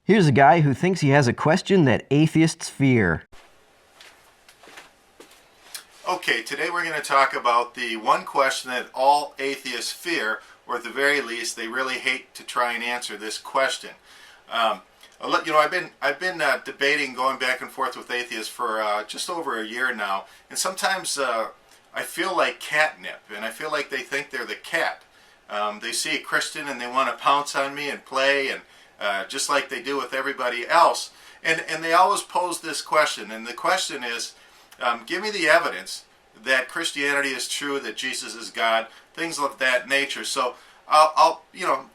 Here's a guy who thinks he has a question that atheists fear. Okay, today we're going to talk about the one question that all atheists fear, or at the very least, they really hate to try and answer this question. I've been debating, going back and forth with atheists for just over a year now, and sometimes I feel like catnip, and I feel like they think they're the cat. They see a Christian and they want to pounce on me and play, and just like they do with everybody else. And they always pose this question, and the question is, give me the evidence that Christianity is true, that Jesus is God, things of that nature. So I'll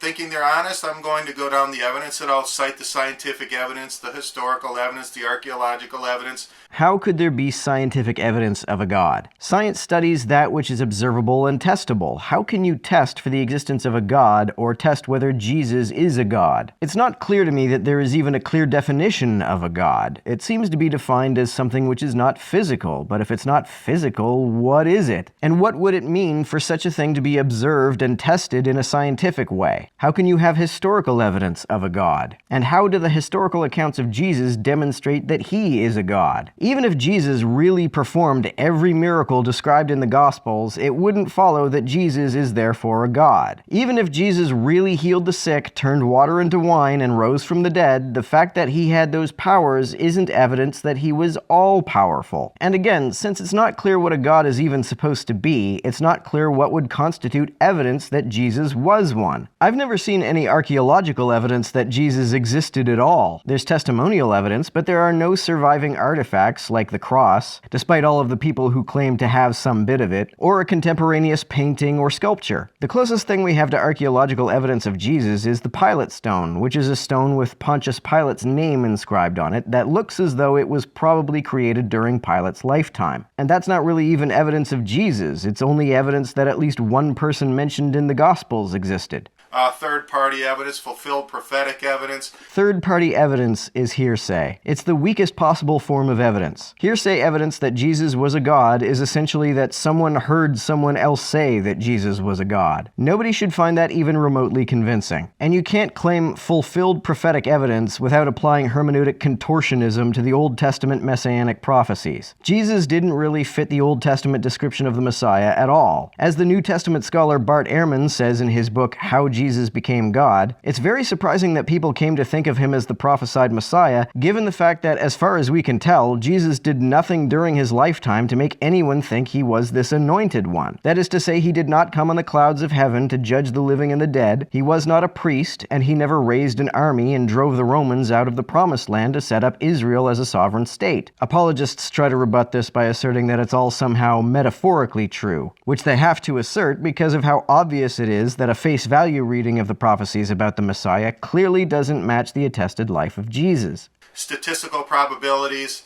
thinking they're honest, I'm going to go down the evidence, and I'll cite the scientific evidence, the historical evidence, the archaeological evidence. How could there be scientific evidence of a God? Science studies that which is observable and testable. How can you test for the existence of a God or test whether Jesus is a God? It's not clear to me that there is even a clear definition of a God. It seems to be defined as something which is not physical, but if it's not physical, what is it? And what would it mean for such a thing to be observed and tested in a scientific way? How can you have historical evidence of a God? And how do the historical accounts of Jesus demonstrate that he is a God? Even if Jesus really performed every miracle described in the Gospels, it wouldn't follow that Jesus is therefore a God. Even if Jesus really healed the sick, turned water into wine, and rose from the dead, the fact that he had those powers isn't evidence that he was all-powerful. And again, since it's not clear what a God is even supposed to be, it's not clear what would constitute evidence that Jesus was one. I've never seen any archaeological evidence that Jesus existed at all. There's testimonial evidence, but there are no surviving artifacts like the cross, despite all of the people who claim to have some bit of it, or a contemporaneous painting or sculpture. The closest thing we have to archaeological evidence of Jesus is the Pilate stone, which is a stone with Pontius Pilate's name inscribed on it that looks as though it was probably created during Pilate's lifetime. And that's not really even evidence of Jesus, it's only evidence that at least one person mentioned in the Gospels existed. Third-party evidence, fulfilled prophetic evidence. Third-party evidence is hearsay. It's the weakest possible form of evidence. Hearsay evidence that Jesus was a God is essentially that someone heard someone else say that Jesus was a God. Nobody should find that even remotely convincing. And you can't claim fulfilled prophetic evidence without applying hermeneutic contortionism to the Old Testament messianic prophecies. Jesus didn't really fit the Old Testament description of the Messiah at all. As the New Testament scholar Bart Ehrman says in his book How Jesus Became God, it's very surprising that people came to think of him as the prophesied Messiah, given the fact that, as far as we can tell, Jesus did nothing during his lifetime to make anyone think he was this anointed one. That is to say, he did not come on the clouds of heaven to judge the living and the dead, he was not a priest, and he never raised an army and drove the Romans out of the promised land to set up Israel as a sovereign state. Apologists try to rebut this by asserting that it's all somehow metaphorically true, which they have to assert because of how obvious it is that a face value reading of the prophecies about the Messiah clearly doesn't match the attested life of Jesus. Statistical probabilities.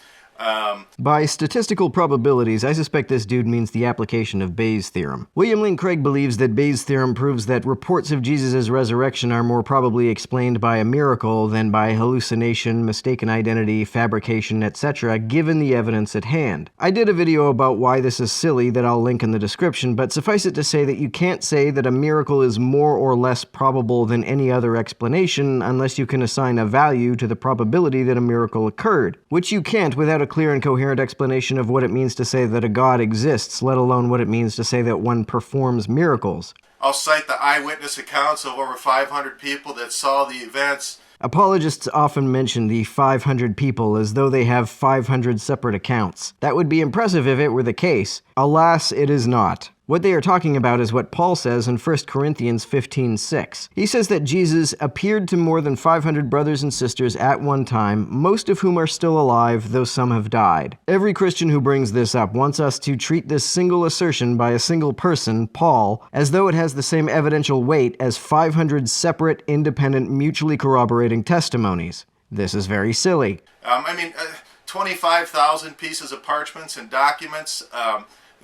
By statistical probabilities, I suspect this dude means the application of Bayes' theorem. William Lane Craig believes that Bayes' theorem proves that reports of Jesus' resurrection are more probably explained by a miracle than by hallucination, mistaken identity, fabrication, etc., given the evidence at hand. I did a video about why this is silly that I'll link in the description, but suffice it to say that you can't say that a miracle is more or less probable than any other explanation unless you can assign a value to the probability that a miracle occurred, which you can't without a clear and coherent explanation of what it means to say that a God exists, let alone what it means to say that one performs miracles. I'll cite the eyewitness accounts of over 500 people that saw the events. Apologists often mention the 500 people as though they have 500 separate accounts. That would be impressive if it were the case. Alas, it is not. What they are talking about is what Paul says in 1 Corinthians 15:6. He says that Jesus appeared to more than 500 brothers and sisters at one time, most of whom are still alive, though some have died. Every Christian who brings this up wants us to treat this single assertion by a single person, Paul, as though it has the same evidential weight as 500 separate, independent, mutually corroborating testimonies. This is very silly. 25,000 pieces of parchments and documents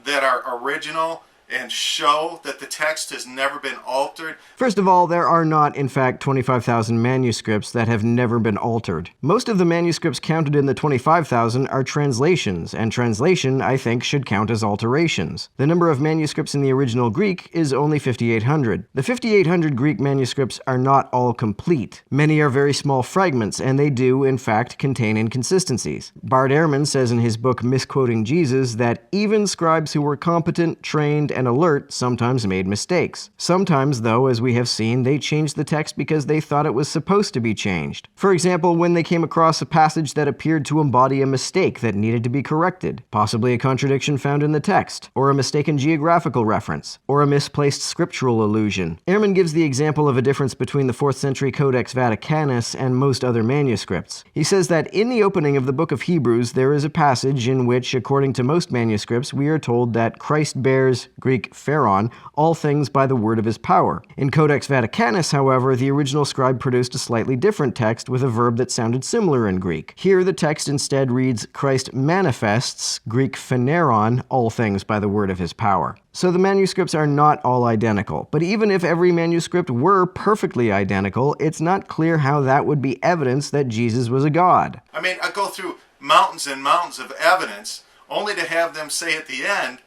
that are original and show that the text has never been altered? First of all, there are not, in fact, 25,000 manuscripts that have never been altered. Most of the manuscripts counted in the 25,000 are translations, and translation, I think, should count as alterations. The number of manuscripts in the original Greek is only 5,800. The 5,800 Greek manuscripts are not all complete. Many are very small fragments, and they do, in fact, contain inconsistencies. Bart Ehrman says in his book Misquoting Jesus that even scribes who were competent, trained, and alert sometimes made mistakes. Sometimes, though, as we have seen, they changed the text because they thought it was supposed to be changed. For example, when they came across a passage that appeared to embody a mistake that needed to be corrected, possibly a contradiction found in the text, or a mistaken geographical reference, or a misplaced scriptural allusion. Ehrman gives the example of a difference between the 4th century Codex Vaticanus and most other manuscripts. He says that in the opening of the book of Hebrews, there is a passage in which, according to most manuscripts, we are told that Christ bears, Greek pharon, all things by the word of his power. In Codex Vaticanus, however, the original scribe produced a slightly different text with a verb that sounded similar in Greek. Here, the text instead reads, Christ manifests, Greek phaneron, all things by the word of his power. So the manuscripts are not all identical, but even if every manuscript were perfectly identical, it's not clear how that would be evidence that Jesus was a god. I mean, I go through mountains and mountains of evidence only to have them say at the end,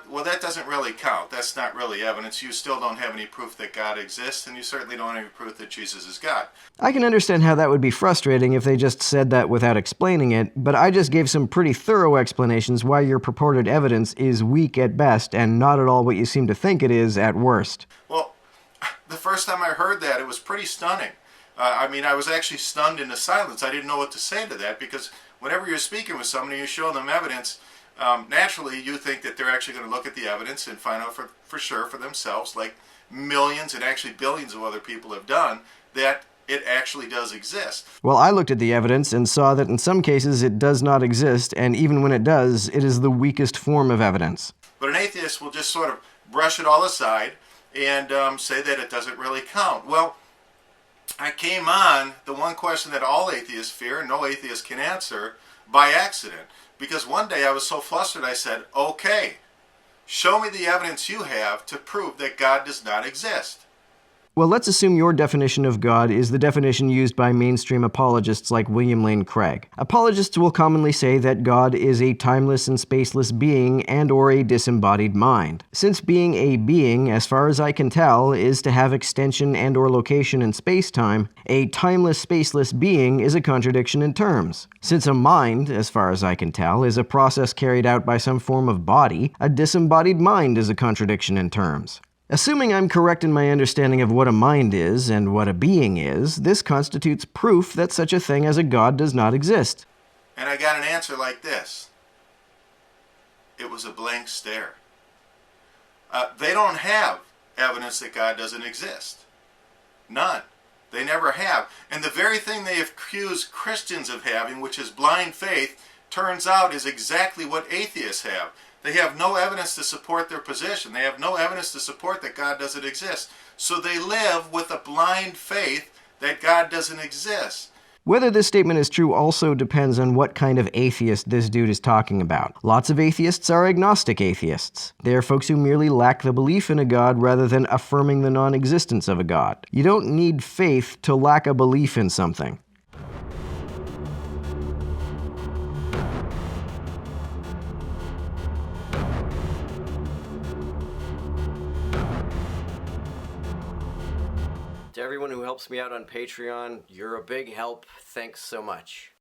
well, that doesn't really count. That's not really evidence. You still don't have any proof that God exists, and you certainly don't have any proof that Jesus is God. I can understand how that would be frustrating if they just said that without explaining it, but I just gave some pretty thorough explanations why your purported evidence is weak at best and not at all what you seem to think it is at worst. Well, the first time I heard that, it was pretty stunning. I was actually stunned into silence. I didn't know what to say to that, because whenever you're speaking with somebody, you show them evidence, naturally you think that they're actually going to look at the evidence and find out for sure for themselves, like millions and actually billions of other people have done, that it actually does exist. Well, I looked at the evidence and saw that in some cases it does not exist, and even when it does, it is the weakest form of evidence. But an atheist will just sort of brush it all aside and say that it doesn't really count. Well, I came on the one question that all atheists fear and no atheist can answer by accident. Because one day I was so flustered I said, okay, show me the evidence you have to prove that God does not exist. Well, let's assume your definition of God is the definition used by mainstream apologists like William Lane Craig. Apologists will commonly say that God is a timeless and spaceless being and/or a disembodied mind. Since being a being, as far as I can tell, is to have extension and/or location in space-time, a timeless, spaceless being is a contradiction in terms. Since a mind, as far as I can tell, is a process carried out by some form of body, a disembodied mind is a contradiction in terms. Assuming I'm correct in my understanding of what a mind is and what a being is, this constitutes proof that such a thing as a God does not exist. And I got an answer like this. It was a blank stare. They don't have evidence that God doesn't exist. None. They never have. And the very thing they accuse Christians of having, which is blind faith, turns out is exactly what atheists have. They have no evidence to support their position. They have no evidence to support that God doesn't exist. So they live with a blind faith that God doesn't exist. Whether this statement is true also depends on what kind of atheist this dude is talking about. Lots of atheists are agnostic atheists. They are folks who merely lack the belief in a God rather than affirming the non-existence of a God. You don't need faith to lack a belief in something. To everyone who helps me out on Patreon, you're a big help. Thanks so much.